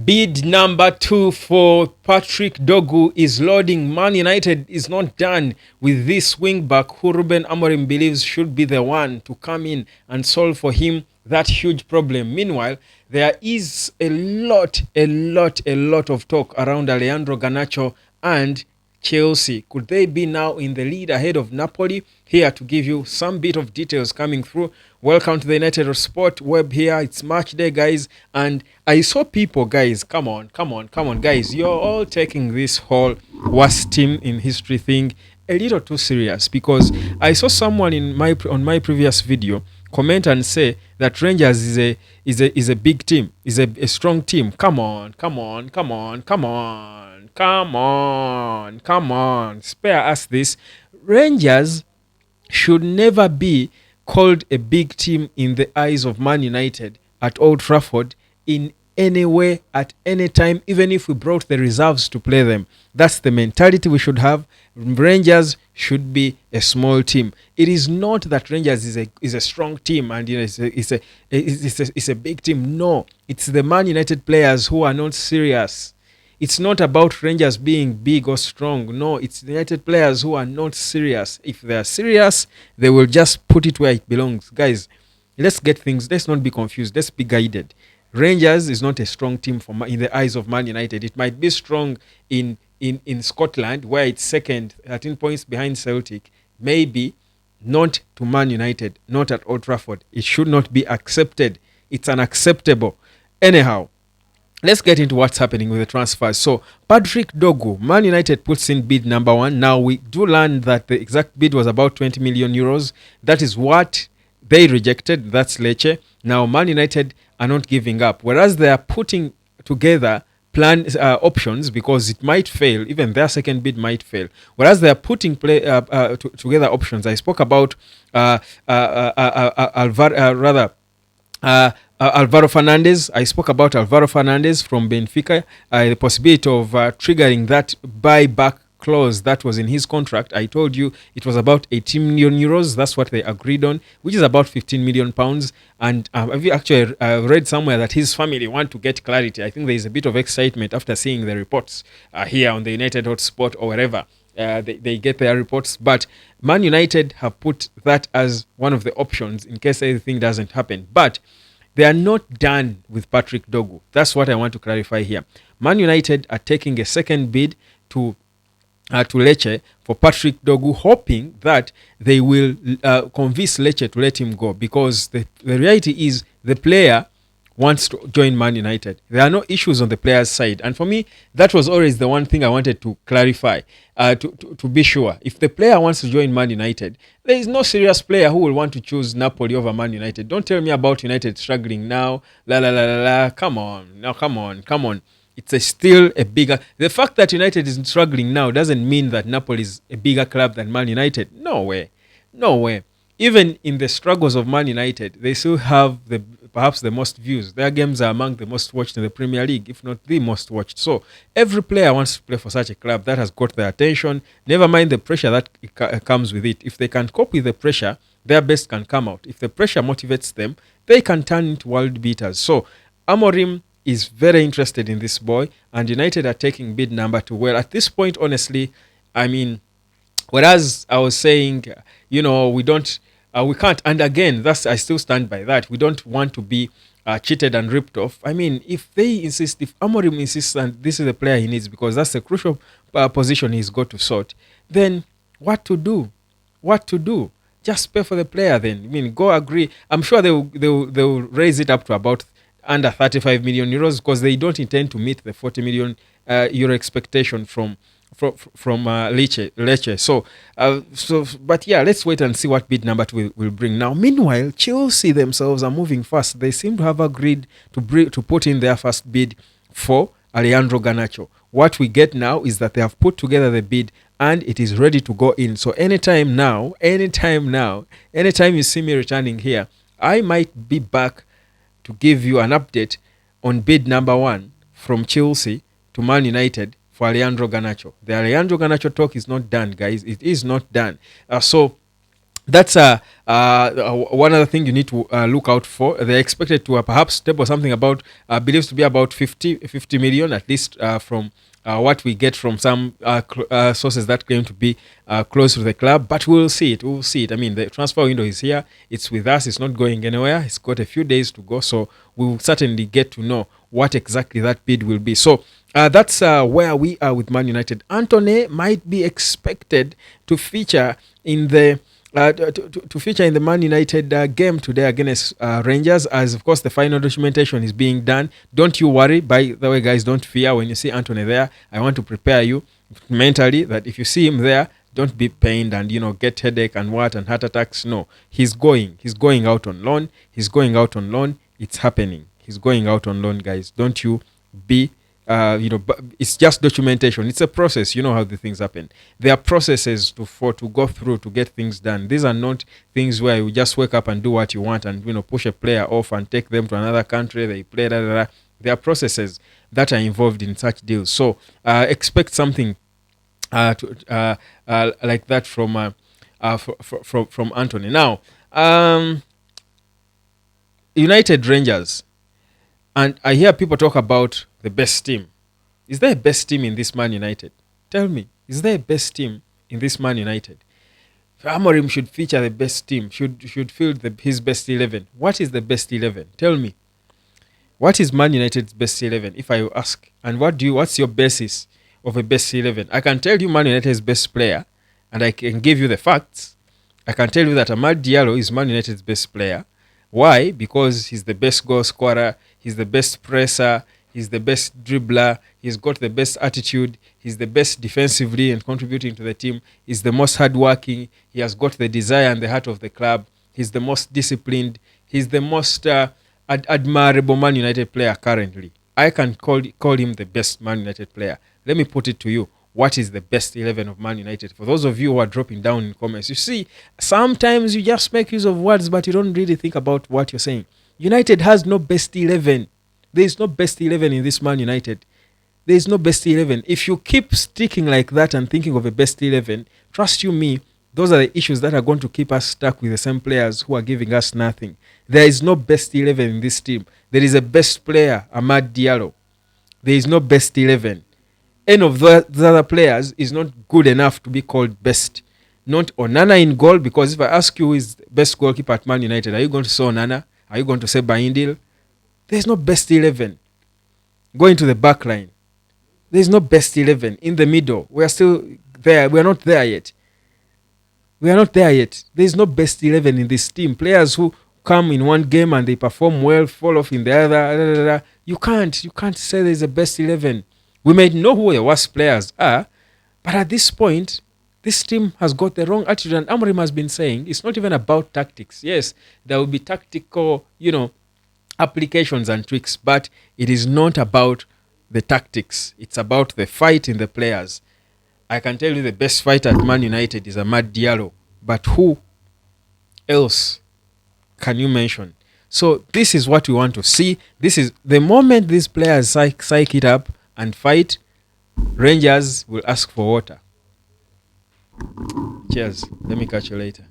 Bid number 2 for Patrick Dogu is loading. Man United is not done with this wing-back who Ruben Amorim believes should be the one to come in and solve for him that huge problem. Meanwhile, there is a lot of talk around Alejandro Garnacho and Chelsea. Could they be now in the lead ahead of Napoli? Here to give you some bit of details coming through. Welcome to the United Sport Web here. It's match day, guys. And I saw people, guys, come on, guys. You're all taking this whole worst team in history thing a little too serious, because I saw someone on my previous video comment and say that Rangers is a big team, is a strong team. Come on. Spare us this. Rangers should never be called a big team in the eyes of Man United at Old Trafford in any way, at any time, even if we brought the reserves to play them. That's the mentality we should have. Rangers should be a small team. It is not that Rangers is a strong team and it's a big team. No, it's the Man United players who are not serious. It's not about Rangers being big or strong. No, it's the United players who are not serious. If they are serious, they will just put it where it belongs. Guys, let's not be confused. Let's be guided. Rangers is not a strong team in the eyes of Man United. It might be strong in Scotland, where it's second, 13 points behind Celtic. Maybe not to Man United, not at Old Trafford. It should not be accepted. It's unacceptable. Anyhow, let's get into what's happening with the transfers. So, Patrick Dogu, Man United puts in bid number 1. Now, we do learn that the exact bid was about 20 million euros. That is what they rejected. That's Lecce. Now, Man United are not giving up, whereas they are putting together options, because it might fail. Even their second bid might fail. Whereas they are putting together options. I spoke about Alvaro Fernandez. I spoke about Alvaro Fernandez from Benfica, the possibility of triggering that buyback clause that was in his contract. I told you it was about 18 million euros. That's what they agreed on, which is about 15 million pounds. And I've actually read somewhere that his family want to get clarity. I think there is a bit of excitement after seeing the reports here on the United Hotspot or wherever. They get their reports, but Man United have put that as one of the options in case anything doesn't happen. But they are not done with Patrick Dogu. That's what I want to clarify here. Man United are taking a second bid to Lecce for Patrick Dogu, hoping that they will convince Lecce to let him go, because the reality is the player wants to join Man United. There are no issues on the player's side. And for me, that was always the one thing I wanted to clarify, to be sure. If the player wants to join Man United, there is no serious player who will want to choose Napoli over Man United. Don't tell me about United struggling now. Come on. It's still a bigger... The fact that United is struggling now doesn't mean that Napoli is a bigger club than Man United. No way. Even in the struggles of Man United, they still have perhaps the most views. Their games are among the most watched in the Premier League, if not the most watched. So every player wants to play for such a club that has got their attention. Never mind the pressure that comes with it. If they can cope with the pressure, their best can come out. If the pressure motivates them, they can turn into world beaters. So Amorim is very interested in this boy, and United are taking bid number 2. Well, at this point, honestly, I mean, whereas I was saying, we can't, and again, I still stand by that. We don't want to be cheated and ripped off. I mean, if Amorim insists and this is the player he needs because that's the crucial position he's got to sort, then what to do? Just pay for the player then. I mean, go agree. I'm sure they will raise it up to about under 35 million euros, because they don't intend to meet the 40 million euro expectation from Lecce. But yeah, let's wait and see what bid number 2 will bring. Now, meanwhile, Chelsea themselves are moving fast. They seem to have agreed to put in their first bid for Alejandro Garnacho. What we get now is that they have put together the bid and it is ready to go in. So anytime you see me returning here, I might be back to give you an update on bid number 1 from Chelsea to Man United for Alejandro Garnacho. The Alejandro Garnacho talk is not done, guys. It is not done. So that's one other thing you need to look out for. They're expected to perhaps table something about believes to be about 50 million at least from what we get from some sources that claim to be close to the club. But we'll see it. We'll see it. I mean, the transfer window is here. It's with us. It's not going anywhere. It's got a few days to go. So we will certainly get to know what exactly that bid will be. So that's where we are with Man United. Antony might be expected to feature in the to feature in the Man United game today against Rangers, as of course the final documentation is being done. Don't you worry, by the way, guys, don't fear when you see Antony there. I want to prepare you mentally that if you see him there, don't be pained and get headache and what and heart attacks. No, he's going out on loan. He's going out on loan. It's happening. He's going out on loan, guys. Don't you be it's just documentation. It's a process. You know how the things happen. There are processes to go through to get things done. These are not things where you just wake up and do what you want and push a player off and take them to another country. They play. There are processes that are involved in such deals. So expect something like that from Antony. Now, United Rangers, and I hear people talk about the best team. Is there a best team in this Man United? Tell me, is there a best team in this Man United? Amorim should feature the best team, should field his best 11. What is the best 11? Tell me. What is Man United's best 11, if I ask? And what's your basis of a best 11? I can tell you Man United's best player, and I can give you the facts. I can tell you that Amad Diallo is Man United's best player. Why? Because he's the best goal scorer, he's the best presser, he's the best dribbler, he's got the best attitude, he's the best defensively and contributing to the team, he's the most hardworking, he has got the desire and the heart of the club, he's the most disciplined, he's the most admirable Man United player currently. I can call him the best Man United player. Let me put it to you. What is the best 11 of Man United? For those of you who are dropping down in comments, you see, sometimes you just make use of words, but you don't really think about what you're saying. United has no best 11. There is no best 11 in this Man United. There is no best 11. If you keep sticking like that and thinking of a best 11, trust you me, those are the issues that are going to keep us stuck with the same players who are giving us nothing. There is no best 11 in this team. There is a best player, Amad Diallo. There is no best 11. Any of the other players is not good enough to be called best. Not Onana in goal, because if I ask you who is the best goalkeeper at Man United, are you going to say Onana? Are you going to say Baindil? There's no best 11. Going to the back line. There's no best 11. In the middle, we are still there. We are not there yet. We are not there yet. There's no best 11 in this team. Players who come in one game and they perform well, fall off in the other. You can't say there's a best 11. We may know who the worst players are, but at this point, this team has got the wrong attitude. And Amorim has been saying it's not even about tactics. Yes, there will be tactical, applications and tricks, but it is not about the tactics. It's about the fight in the players. I can tell you the best fighter at Man United is Amad Diallo, but who else can you mention? So this is what we want to see. This is the moment these players psych it up and fight, Rangers will ask for water. Cheers. Let me catch you later.